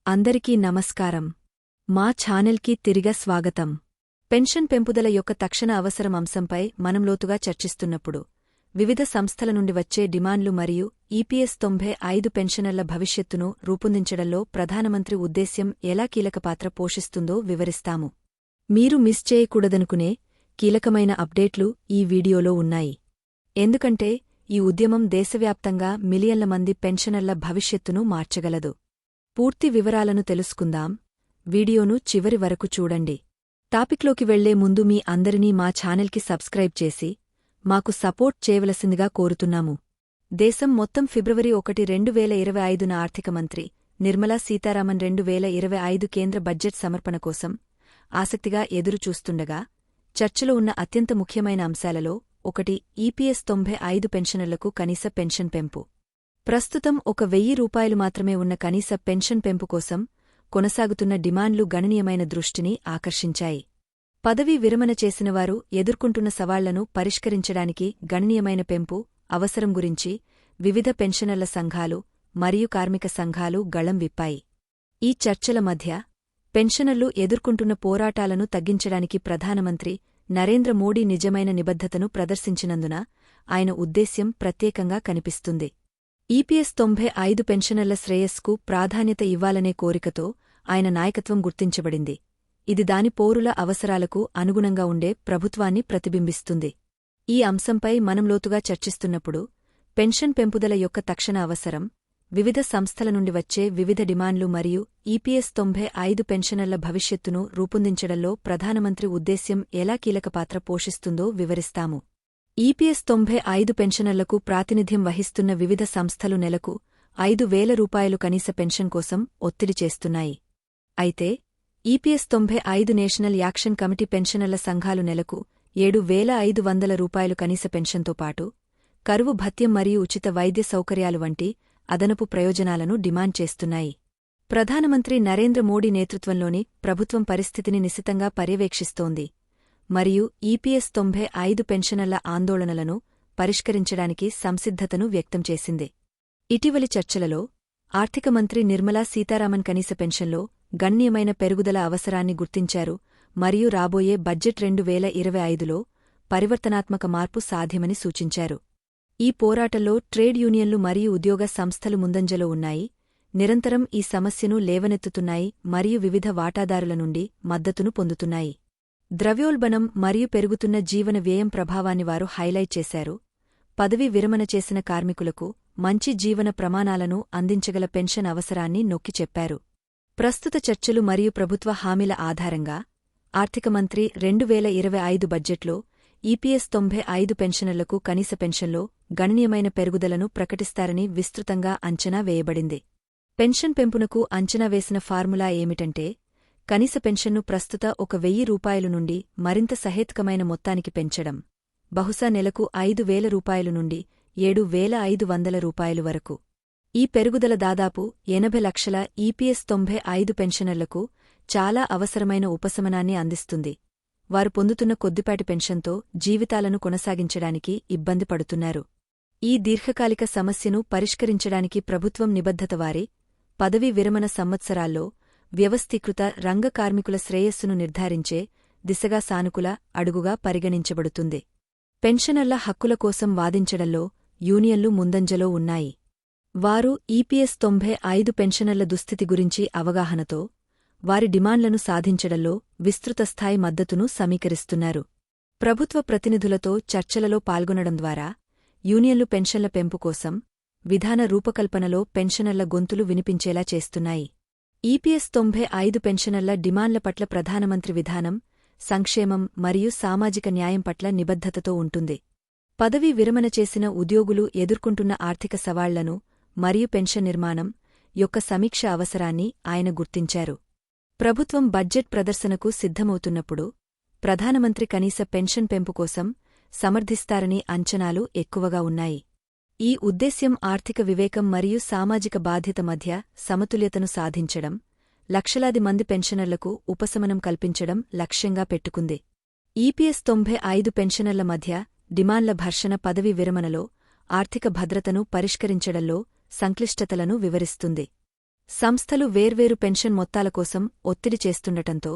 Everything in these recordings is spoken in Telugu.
అందరికీ నమస్కారం. మా ఛానల్కి తిరిగ స్వాగతం. పెన్షన్ పెంపుదల యొక్క తక్షణ అవసరం అంశంపై మనం లోతుగా చర్చిస్తున్నప్పుడు వివిధ సంస్థల నుండి వచ్చే డిమాండ్లు మరియు ఈపీఎస్ 95 పెన్షనర్ల భవిష్యత్తును రూపొందించడంలో ప్రధానమంత్రి ఉద్దేశ్యం ఎలా కీలక పాత్ర పోషిస్తుందో వివరిస్తాము. మీరు మిస్ చేయకూడదనుకునే కీలకమైన అప్డేట్లు ఈ వీడియోలో ఉన్నాయి. ఎందుకంటే ఈ ఉద్యమం దేశవ్యాప్తంగా మిలియన్ల మంది పెన్షనర్ల భవిష్యత్తును మార్చగలదు. పూర్తి వివరాలను తెలుసుకుందాం. వీడియోను చివరి వరకు చూడండి. టాపిక్లోకి వెళ్లే ముందు మీ అందరినీ మా ఛానల్కి సబ్స్క్రైబ్ చేసి మాకు సపోర్ట్ చేయవలసిందిగా కోరుతున్నాము. దేశం మొత్తం ఫిబ్రవరి 1, 2025న ఆర్థిక మంత్రి నిర్మలా సీతారామన్ 2025 కేంద్ర బడ్జెట్ సమర్పణ కోసం ఆసక్తిగా ఎదురుచూస్తుండగా చర్చలో ఉన్న అత్యంత ముఖ్యమైన అంశాలలో ఒకటి ఈపీఎస్ 95 పెన్షనర్లకు కనీస పెన్షన్ పెంపు. ప్రస్తుతం 1,000 రూపాయలు మాత్రమే ఉన్న కనీస పెన్షన్ పెంపు కోసం కొనసాగుతున్న డిమాండ్లు గణనీయమైన దృష్టిని ఆకర్షించాయి. పదవీ విరమణ చేసినవారు ఎదుర్కొంటున్న సవాళ్లను పరిష్కరించడానికి గణనీయమైన పెంపు అవసరం గురించి వివిధ పెన్షనర్ల సంఘాలు మరియు కార్మిక సంఘాలు గళం విప్పాయి. ఈ చర్చల మధ్య పెన్షనర్లు ఎదుర్కొంటున్న పోరాటాలను తగ్గించడానికి ప్రధానమంత్రి నరేంద్ర మోడీ నిజమైన నిబద్ధతను ప్రదర్శించినందున ఆయన ఉద్దేశ్యం ప్రత్యేకంగా కనిపిస్తుంది. ఈపీఎస్ 95 పెన్షనర్ల శ్రేయస్కు ప్రాధాన్యత ఇవ్వాలనే కోరికతో ఆయన నాయకత్వం గుర్తించబడింది. ఇది దాని పౌరుల అవసరాలకు అనుగుణంగా ఉండే ప్రభుత్వాన్ని ప్రతిబింబిస్తుంది. ఈ అంశంపై మనం లోతుగా చర్చిస్తున్నప్పుడు పెన్షన్ పెంపుదల యొక్క తక్షణ అవసరం, వివిధ సంస్థల నుండి వచ్చే వివిధ డిమాండ్లు మరియు ఈపీఎస్ 95 పెన్షనర్ల భవిష్యత్తును రూపొందించడంలో ప్రధానమంత్రి ఉద్దేశ్యం ఎలా కీలక పాత్ర పోషిస్తుందో వివరిస్తాము. ఈపీఎస్ 95 పెన్షనర్లకు ప్రాతినిధ్యం వహిస్తున్న వివిధ సంస్థలు నెలకు 5,000 రూపాయలు కనీస పెన్షన్ కోసం ఒత్తిడి చేస్తున్నాయి. అయితే ఈపీఎస్ 95 నేషనల్ యాక్షన్ కమిటీ పెన్షనర్ల సంఘాలు నెలకు 7,500 రూపాయలు కనీస పెన్షన్తో పాటు కరువు భత్యం మరియు ఉచిత వైద్య సౌకర్యాలు వంటి అదనపు ప్రయోజనాలను డిమాండ్ చేస్తున్నాయి. ప్రధానమంత్రి నరేంద్ర మోడీ నేతృత్వంలోని ప్రభుత్వం పరిస్థితిని నిశితంగా పర్యవేక్షిస్తోంది మరియు ఈపీఎస్ 95 పెన్షనర్ల ఆందోళనలను పరిష్కరించడానికి సంసిద్ధతను వ్యక్తం చేసింది. ఇటీవలి చర్చలలో ఆర్థిక మంత్రి నిర్మలా సీతారామన్ కనీస పెన్షన్లో గణనీయమైన పెరుగుదల అవసరాన్ని గుర్తించారు మరియు రాబోయే బడ్జెట్ 2025లో పరివర్తనాత్మక మార్పు సాధ్యమని సూచించారు. ఈ పోరాటంలో ట్రేడ్ యూనియన్లు మరియు ఉద్యోగ సంస్థలు ముందంజలో ఉన్నాయి, నిరంతరం ఈ సమస్యను లేవనెత్తుతున్నాయి మరియు వివిధ వాటాదారుల నుండి మద్దతును పొందుతున్నాయి. ద్రవ్యోల్బణం మరియు పెరుగుతున్న జీవన వ్యయం ప్రభావాన్ని వారు హైలైట్ చేశారు. పదవీ విరమణ చేసిన కార్మికులకు మంచి జీవన ప్రమాణాలను అందించగల పెన్షన్ అవసరాన్ని నొక్కి చెప్పారు. ప్రస్తుత చర్చలు మరియు ప్రభుత్వ హామీల ఆధారంగా ఆర్థిక మంత్రి 2025 బడ్జెట్లో ఈపీఎస్ 95 పెన్షనర్లకు కనీస పెన్షన్లో గణనీయమైన పెరుగుదలను ప్రకటిస్తారని విస్తృతంగా అంచనా వేయబడింది. పెన్షన్ పెంపునకు అంచనా వేసిన ఫార్ములా ఏమిటంటే కనీస పెన్షన్ను ప్రస్తుత 1,000 రూపాయలు నుండి మరింత సహేతుకమైన మొత్తానికి పెంచడం, బహుశా నెలకు 5,000 రూపాయలు నుండి 7,500 రూపాయలు వరకు. ఈ పెరుగుదల దాదాపు 80 లక్షల ఈపీఎస్ 95 పెన్షనర్లకు చాలా అవసరమైన ఉపశమనాన్ని అందిస్తుంది. వారు పొందుతున్న కొద్దిపాటి పెన్షన్తో జీవితాలను కొనసాగించడానికి ఇబ్బంది పడుతున్నారు. ఈ దీర్ఘకాలిక సమస్యను పరిష్కరించడానికి ప్రభుత్వం నిబద్ధత వారి పదవీ విరమణ సంవత్సరాల్లో వ్యవస్థీకృత రంగ కార్మికుల శ్రేయస్సును నిర్ధారించే దిశగా సానుకూల అడుగుగా పరిగణించబడుతుంది. పెన్షనర్ల హక్కుల కోసం వాదించడంలో యూనియన్లు ముందంజలో ఉన్నాయి. వారు ఈపీఎస్ 95 పెన్షనర్ల దుస్థితి గురించి అవగాహనతో వారి డిమాండ్లను సాధించడంలో విస్తృతస్థాయి మద్దతును సమీకరిస్తున్నారు. ప్రభుత్వ ప్రతినిధులతో చర్చలలో పాల్గొనడం ద్వారా యూనియన్లు పెన్షన్ల పెంపు కోసం విధాన రూపకల్పనలో పెన్షనర్ల గొంతులు వినిపించేలా చేస్తున్నాయి. ఈపీఎస్ 95 పెన్షనర్ల డిమాండ్ల పట్ల ప్రధానమంత్రి విధానం, సంక్షేమం మరియు సామాజిక న్యాయం పట్ల నిబద్ధతతో ఉంటుంది. పదవీ విరమణ చేసిన ఉద్యోగులు ఎదుర్కొంటున్న ఆర్థిక సవాళ్లను మరియు పెన్షన్ నిర్మాణం యొక్క సమీక్ష అవసరాన్ని ఆయన గుర్తించారు. ప్రభుత్వం బడ్జెట్ ప్రదర్శనకు సిద్ధమవుతున్నప్పుడు ప్రధానమంత్రి కనీస పెన్షన్ పెంపు కోసం సమర్థిస్తారని అంచనాలు ఎక్కువగా ఉన్నాయి. ఈ ఉద్దేశ్యం ఆర్థిక వివేకం మరియు సామాజిక బాధ్యత మధ్య సమతుల్యతను సాధించడం, లక్షలాది మంది పెన్షనర్లకు ఉపశమనం కల్పించడం లక్ష్యంగా పెట్టుకుంది. ఈపీఎస్ 95 పెన్షనర్ల మధ్య డిమాండ్ల ఘర్షణ పదవీ విరమణలో ఆర్థిక భద్రతను పరిష్కరించడంలో సంక్లిష్టతలను వివరిస్తుంది. సంస్థలు వేర్వేరు పెన్షన్ మొత్తాల కోసం ఒత్తిడి చేస్తుండటంతో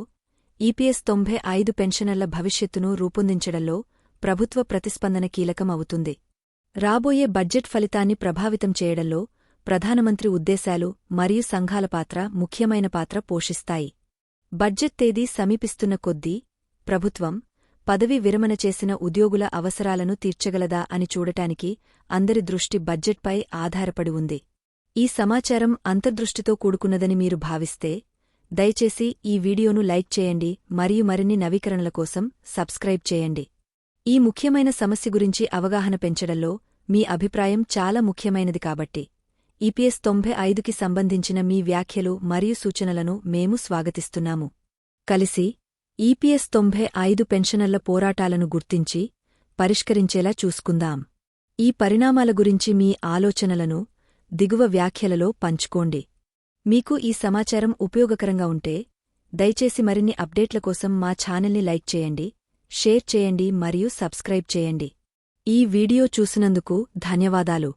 ఈపీఎస్ 95 పెన్షనర్ల భవిష్యత్తును రూపొందించడంలో ప్రభుత్వ ప్రతిస్పందన కీలకం అవుతుంది. రాబోయే బడ్జెట్ ఫలితాన్ని ప్రభావితం చేయడంలో ప్రధానమంత్రి ఉద్దేశాలు మరియు సంఘాల పాత్ర ముఖ్యమైన పాత్ర పోషిస్తాయి. బడ్జెట్ తేదీ సమీపిస్తున్న కొద్దీ ప్రభుత్వం పదవీ విరమణ చేసిన ఉద్యోగుల అవసరాలను తీర్చగలదా అని చూడటానికి అందరి దృష్టి బడ్జెట్పై ఆధారపడి ఉంది. ఈ సమాచారం అంతర్దృష్టితో కూడుకున్నదని మీరు భావిస్తే దయచేసి ఈ వీడియోను లైక్ చేయండి మరియు మరిన్ని నవీకరణల కోసం సబ్స్క్రైబ్ చేయండి. ఈ ముఖ్యమైన సమస్య గురించి అవగాహన పెంచడంలో మీ అభిప్రాయం చాలా ముఖ్యమైనది కాబట్టి ఈపీఎస్ 95కి సంబంధించిన మీ వ్యాఖ్యలు మరియు సూచనలను మేము స్వాగతిస్తున్నాము. కలిసి ఈపీఎస్ 95 పెన్షనర్ల పోరాటాలను గుర్తించి పరిష్కరించేలా చూసుకుందాం. ఈ పరిణామాల గురించి మీ ఆలోచనలను దిగువ వ్యాఖ్యలలో పంచుకోండి. మీకు ఈ సమాచారం ఉపయోగకరంగా ఉంటే దయచేసి మరిన్ని అప్డేట్ల కోసం మా ఛానల్ని లైక్ చేయండి, షేర్ చేయండి మరియు సబ్స్క్రైబ్ చేయండి. ఈ వీడియో చూసినందుకు ధన్యవాదాలు.